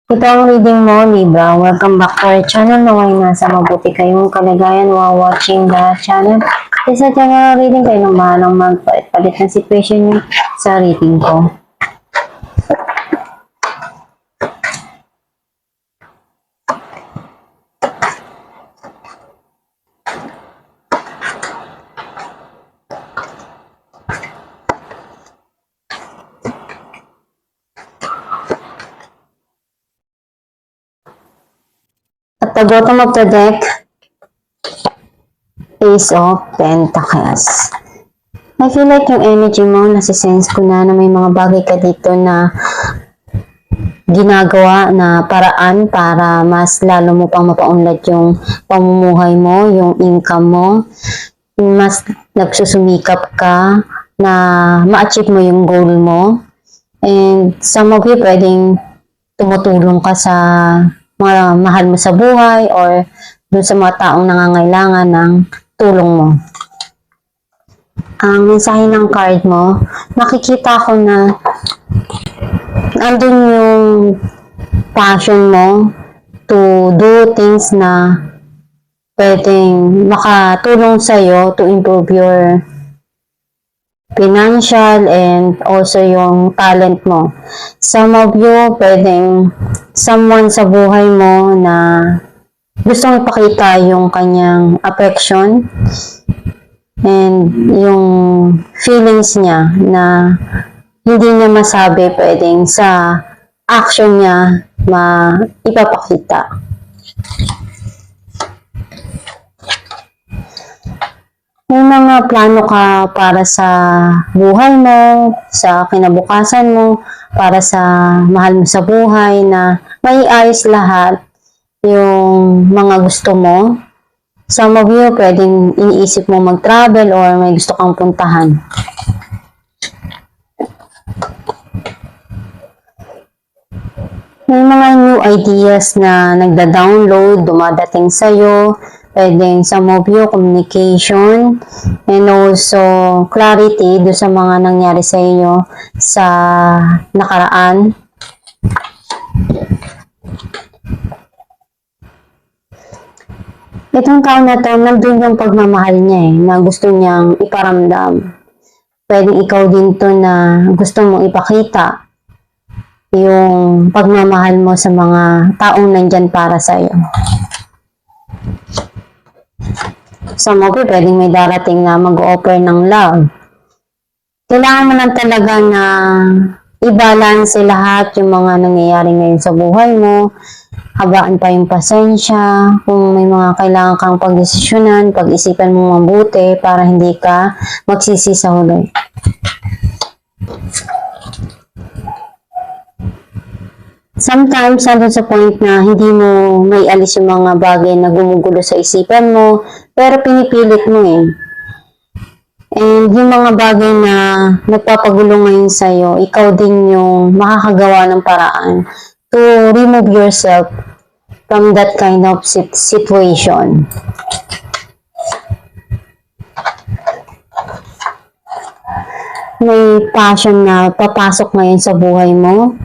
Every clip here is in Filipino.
Ito ang reading mo, Libra. Welcome back to our channel. Naway nasa mabuti kayong kalagayan while watching the channel. Isa general reading kayo nang bahalang magpalit ng situation nyo sa reading ko. At the bottom of the deck, Ace of Pentacles. I feel like yung energy mo, nasisense ko na may mga bagay ka dito na ginagawa na paraan para mas lalo mo pang mapaunlad yung pamumuhay mo, yung income mo. Mas nagsusumikap ka na ma-achieve mo yung goal mo. And some of you pwedeng tumutulong ka sa mga mahal mo sa buhay or dun sa mga taong nangangailangan ng tulong mo. Ang mensahe ng card mo, nakikita ko na andun yung passion mo to do things na pwedeng makatulong sa'yo to improve your financial and also yung talent mo. Some of you, pwedeng someone sa buhay mo na gustong ipakita yung kanyang affection and yung feelings niya na hindi niya masabi pwedeng sa action niya ipapakita. May mga plano ka para sa buhay mo, sa kinabukasan mo, para sa mahal mo sa buhay na maiayos lahat yung mga gusto mo. Some of you, pwedeng iniisip mo mag-travel or may gusto kang puntahan. May mga new ideas na nagda-download, dumadating sa'yo. Pwedeng some of you, communication and also clarity do sa mga nangyari sa inyo sa nakaraan. Itong tao na to, nandun yung pagmamahal niya na gusto niyang iparamdam. Pwedeng ikaw din to na gusto mong ipakita yung pagmamahal mo sa mga taong nandyan para sa'yo. Some of you, pwedeng may darating na mag-offer ng love. Kailangan mo lang talaga na i-balance lahat yung mga nangyayari ngayon sa buhay mo. Habaan pa yung pasensya. Kung may mga kailangan kang pagdesisyonan, pag-isipan mo mabuti para hindi ka magsisi sa huli. Sometimes, nandun sa point na hindi mo may alis yung mga bagay na gumugulo sa isipan mo, pero pinipilit mo eh. And yung mga bagay na nagpapagulo ngayon sa'yo, ikaw din yung makakagawa ng paraan to remove yourself from that kind of situation. May passion na papasok ngayon sa buhay mo.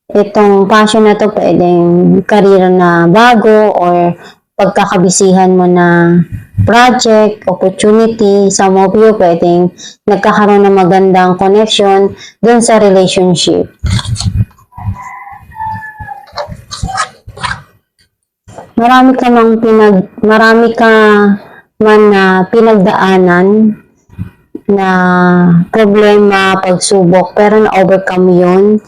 Itong passion na to pwedeng career na bago or pagkakabisihan mo na project, opportunity. Some of you pwedeng nagkakaroon ng magandang connection dun sa relationship. Marami ka man na pinagdaanan na problema, pagsubok, pero na-overcome yun.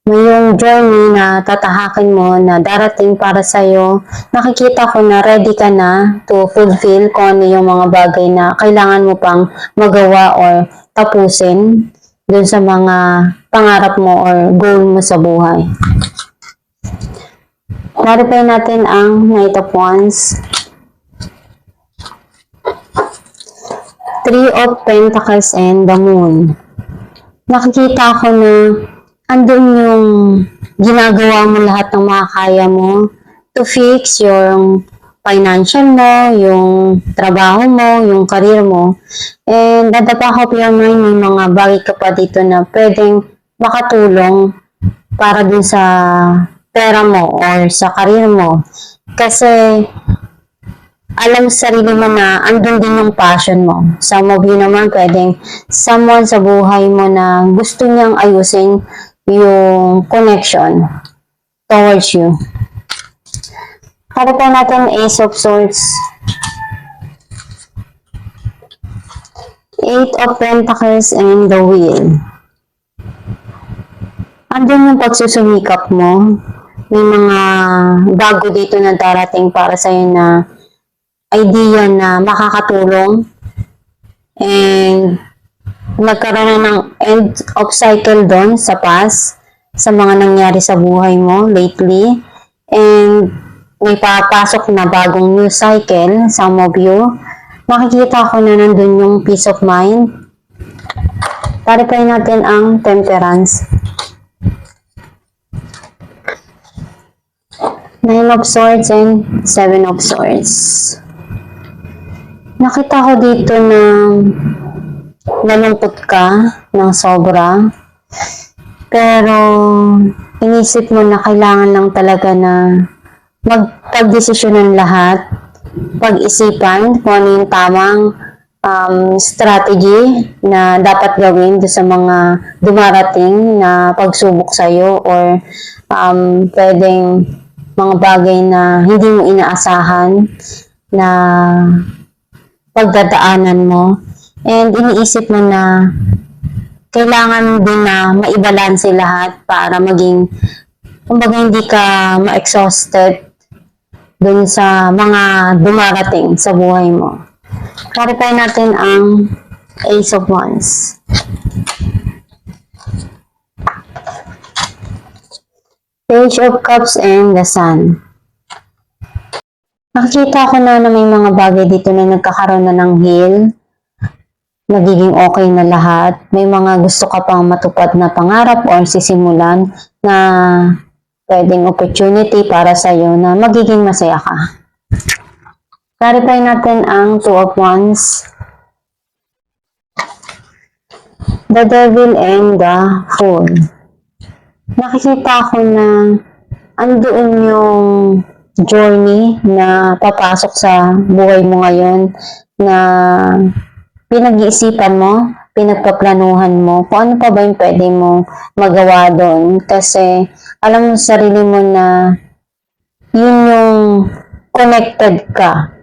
Ngayong journey na tatahakin mo na darating para sa'yo, nakikita ko na ready ka na to fulfill kung ano yung mga bagay na kailangan mo pang magawa or tapusin dun sa mga pangarap mo or goal mo sa buhay. Clarify natin ang Knight of Wands, Three of Pentacles and the Moon. Nakikita ko na andun yung ginagawa mo lahat ng makakaya mo to fix yung financial mo, yung trabaho mo, yung career mo. And at the back of your mind, may mga bagay ka pa dito na pwedeng makatulong para dun sa pera mo or sa career mo. Kasi alam sa sarili mo na andun din yung passion mo. Some of you naman pwedeng someone sa buhay mo na gusto niyang ayusin yung connection towards you. Karapin natin Ace of Swords, Eight of Pentacles, and the Wheel. Andun yung pagsusumikap mo. May mga bago dito na darating para sa'yo na idea na makakatulong. And nagkaroon na ng end of cycle doon sa past, sa mga nangyari sa buhay mo lately. And may papasok na bagong new cycle, some of you. Makikita ko na nandun yung peace of mind. Taripay natin ang Temperance. Nine of Swords and Seven of Swords. Nakita ko dito na nalungkot ka ng sobra. Pero inisip mo na kailangan lang talaga na magpagdesisyonan lahat. Pag-isipan kung ano yung tamang strategy na dapat gawin sa mga dumarating na pagsubok sa'yo or pwedeng mga bagay na hindi mo inaasahan na pagdadaanan mo. And iniisip mo na kailangan din na maibalanse lahat para maging, kumbaga hindi ka ma-exhausted dun sa mga dumarating sa buhay mo. Clarify natin ang Ace of Wands. Page of Cups and the Sun. Nakikita ko na may mga bagay dito na nagkakaroon na ng heal. Nagiging okay na lahat. May mga gusto ka pang matupad na pangarap or sisimulan na pwedeng opportunity para sa'yo na magiging masaya ka. Clarify natin ang Two of Wands, the Devil, and the Fool. Nakikita ko na andoon yung journey na papasok sa buhay mo ngayon na pinag-iisipan mo, pinagpaplanuhan mo, kung ano pa ba yung pwede mo magawa doon. Kasi alam mo sa sarili mo na yun yung connected ka.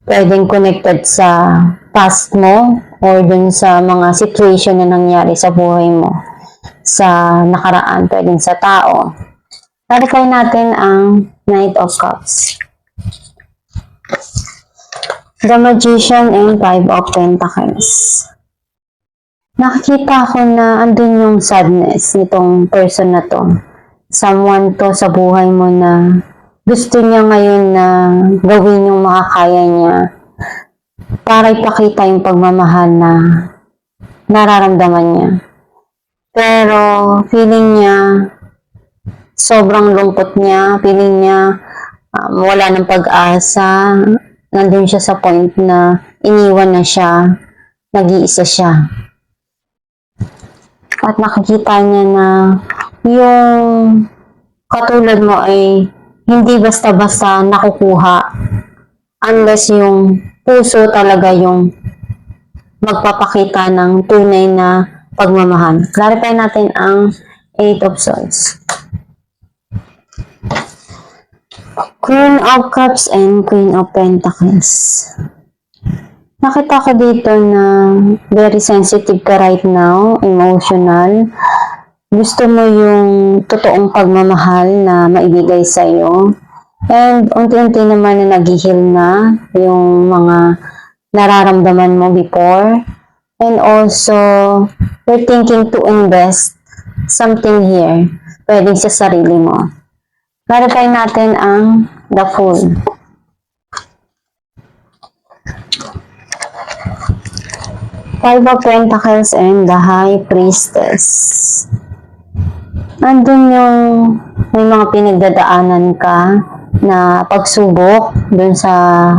Pwedeng connected sa past mo or dun sa mga situation na nangyari sa buhay mo. Sa nakaraan, pwedeng sa tao. Clarify natin ang Knight of Cups, the Magician, and Five of Pentacles. Nakikita ko na andun yung sadness nitong person na to. Someone to sa buhay mo na gusto niya ngayon na gawin yung makakaya niya para ipakita yung pagmamahal na nararamdaman niya. Pero feeling niya, sobrang lungkot niya, feeling niya wala ng pag-asa, nandun siya sa point na iniwan na siya, nag-iisa siya. At nakikita niya na yung katulad mo ay hindi basta-basta nakukuha unless yung puso talaga yung magpapakita ng tunay na pagmamahal. Clarify natin ang Eight of Swords, Queen of Cups, and Queen of Pentacles. Nakita ko dito na very sensitive ka right now, emotional. Gusto mo yung totoong pagmamahal na maibigay sa iyo. And unti-unti naman na nag-heal na yung mga nararamdaman mo before. And also, you're thinking to invest something here. Pwedeng sa sarili mo. Clarify natin ang the Fool. Five of Pentacles and the High Priestess. Andun yung may mga pinagdadaanan ka na pagsubok dun sa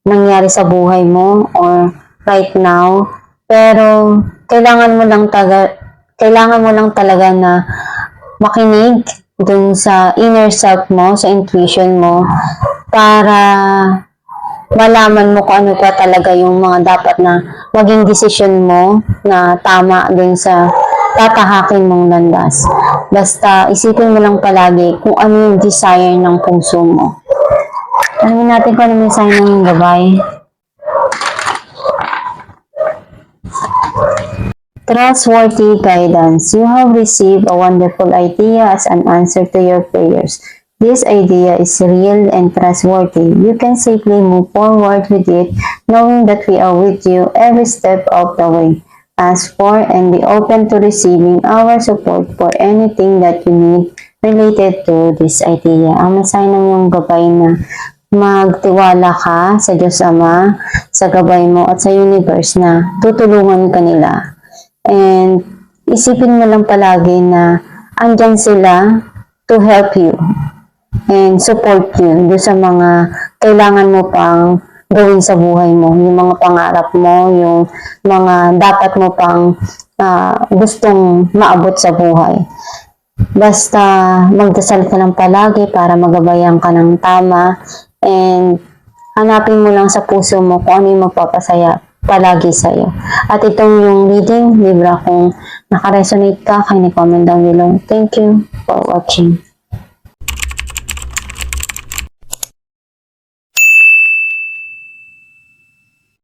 nangyari sa buhay mo or right now. Pero kailangan mo lang talaga na makinig, dun sa inner self mo, sa intuition mo, para malaman mo kung ano pa talaga yung mga dapat na maging desisyon mo na tama dun sa tatahakin mong landas. Basta isipin mo lang palagi kung ano yung desire ng puso mo. Alamin natin kung ano yung sign ng gabay. Trustworthy guidance. You have received a wonderful idea as an answer to your prayers. This idea is real and trustworthy. You can safely move forward with it, knowing that we are with you every step of the way. Ask for and be open to receiving our support for anything that you need related to this idea. Ang masay ng iyong gabay na magtiwala ka sa Diyos Ama, sa gabay mo at sa universe na tutulungan ka nila. And isipin mo lang palagi na andyan sila to help you and support you doon sa mga kailangan mo pang gawin sa buhay mo, yung mga pangarap mo, yung mga dapat mo pang gustong maabot sa buhay. Basta magdasal ka lang palagi para magabayan ka ng tama and hanapin mo lang sa puso mo kung ano yung magpapasaya palagi sa'yo. At itong yung reading, Libra, kung nakaresonate ka, kindly comment down below. Thank you for watching.